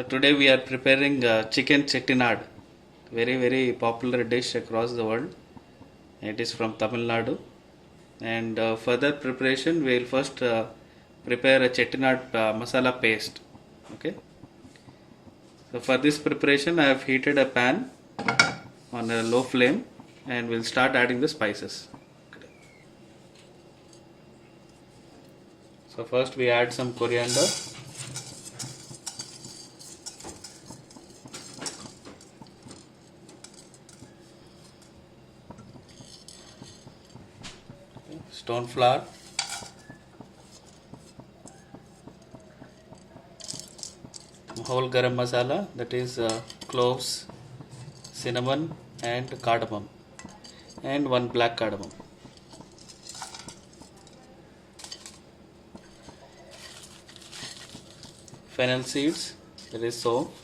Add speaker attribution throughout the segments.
Speaker 1: So today we are preparing chicken chettinad, very popular dish across the world. It is from Tamil Nadu. And further preparation, we will first prepare a chettinad masala paste. Okay. So for this preparation, I have heated a pan on a low flame, and we'll start adding the spices. So first we add some coriander. Stone flour, whole garam masala, that is cloves, cinnamon and cardamom, and one black cardamom. Fennel seeds, that is soap,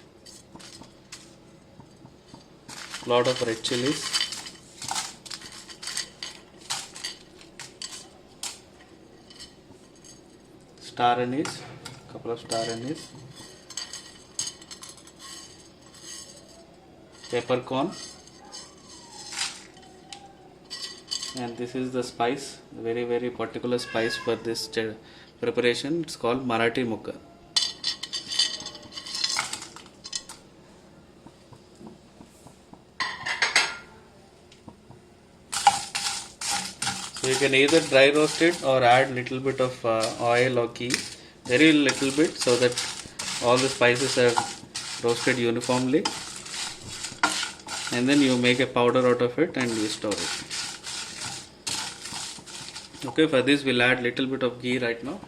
Speaker 1: lot of red chilies, star anise, couple of star anise, peppercorn, and this is the spice, very particular spice for this preparation. It's called Marathi Mugga. So you can either dry roast it or add little bit of oil or ghee, very little bit, so that all the spices are roasted uniformly, and then you make a powder out of it and you store it. Okay, for this we'll add little bit of ghee right now.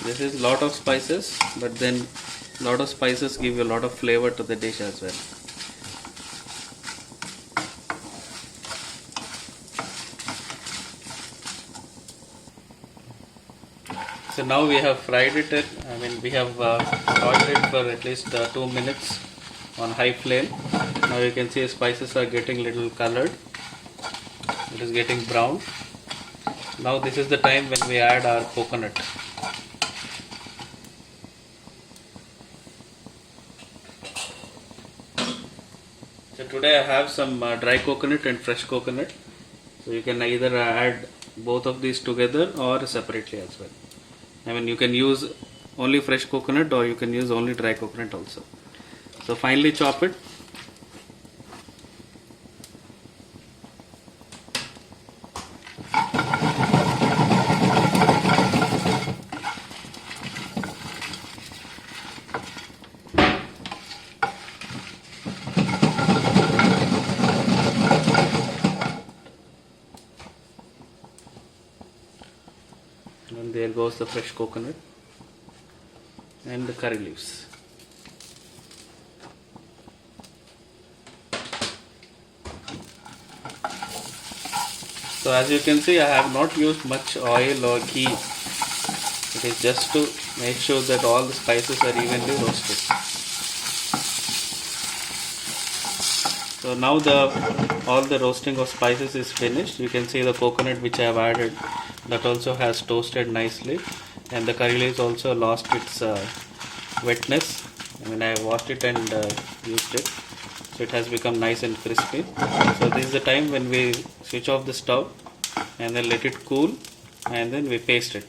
Speaker 1: This is lot of spices, but then lot of spices give you a lot of flavor to the dish as well. So now we have fried it, we have boiled it for at least 2 minutes on high flame. Now you can see the spices are getting little colored. It is getting brown. Now this is the time when we add our coconut. So today I have some dry coconut and fresh coconut. So you can either add both of these together or separately as well. You can use only fresh coconut or you can use only dry coconut also. So finely chop it. And there goes the fresh coconut and the curry leaves. So as you can see, I have not used much oil or ghee. It is just to make sure that all the spices are evenly roasted. So now all the roasting of spices is finished. You can see the coconut which I have added, that also has toasted nicely, and the curry leaves also lost its wetness. I washed it and used it, so it has become nice and crispy. So this is the time when we switch off the stove and then let it cool, and then we paste it.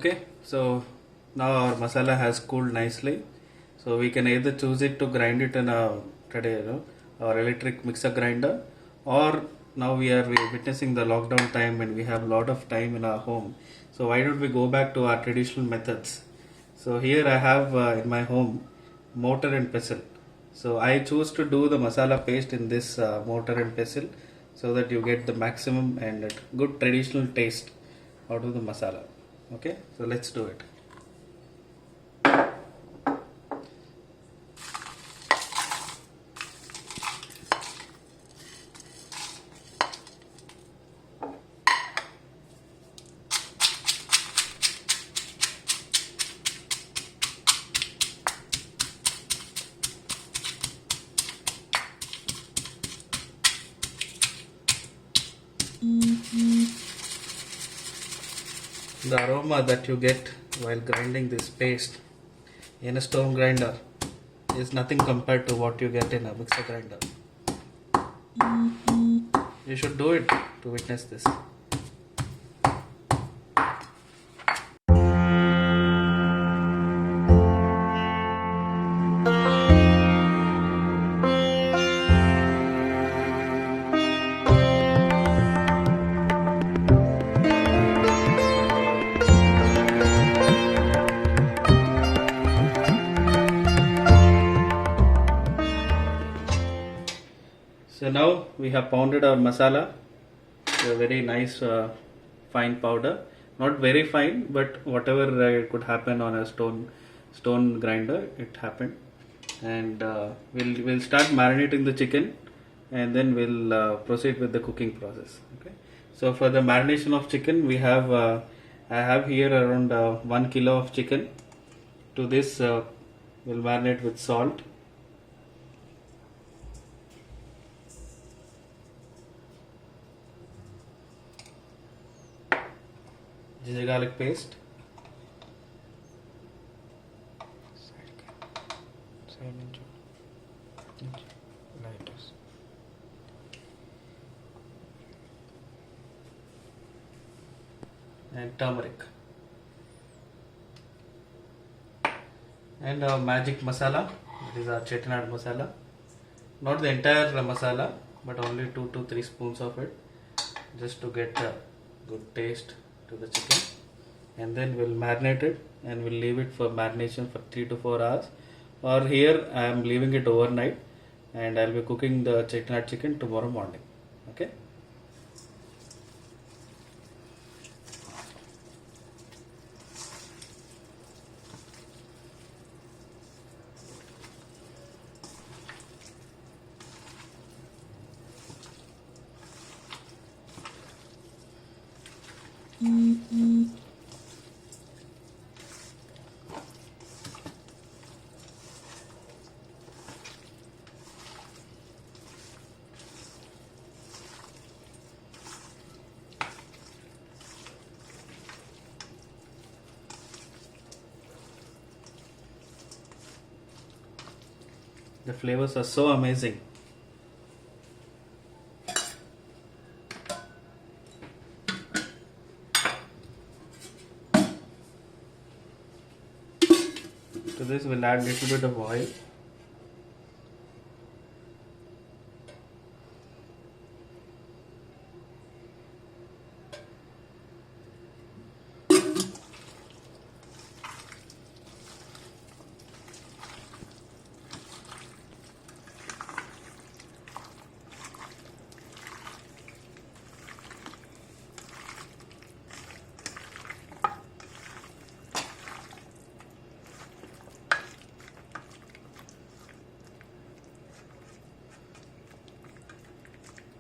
Speaker 1: Okay, so now our masala has cooled nicely. So we can either choose it to grind it in a or electric mixer grinder, or now we are witnessing the lockdown time and we have a lot of time in our home. So why don't we go back to our traditional methods? So here I have in my home mortar and pestle. So I choose to do the masala paste in this mortar and pestle so that you get the maximum and good traditional taste out of the masala. Okay, so let's do it. The aroma that you get while grinding this paste in a stone grinder is nothing compared to what you get in a mixer grinder. You should do it to witness this. So now we have pounded our masala to a very nice fine powder. Not very fine, but whatever could happen on a stone grinder, it happened. And we'll start marinating the chicken, and then we'll proceed with the cooking process. Okay. So for the marination of chicken, we have I have here around 1 kilo of chicken. To this, we'll marinate with salt. Ginger garlic paste, and turmeric, and our magic masala. This is our chettinad masala. Not the entire masala, but only 2 to 3 spoons of it, just to get a good taste to the chicken. And then we'll marinate it and we'll leave it for marination for 3 to 4 hours. Or here I am leaving it overnight, and I'll be cooking the chettinad chicken tomorrow morning. Okay. The flavors are so amazing. To this we'll add little bit of oil.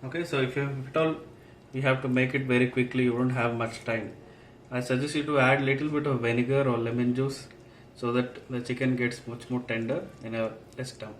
Speaker 1: Okay, so if at all you have to make it very quickly, you don't have much time, I suggest you to add little bit of vinegar or lemon juice so that the chicken gets much more tender in a less time.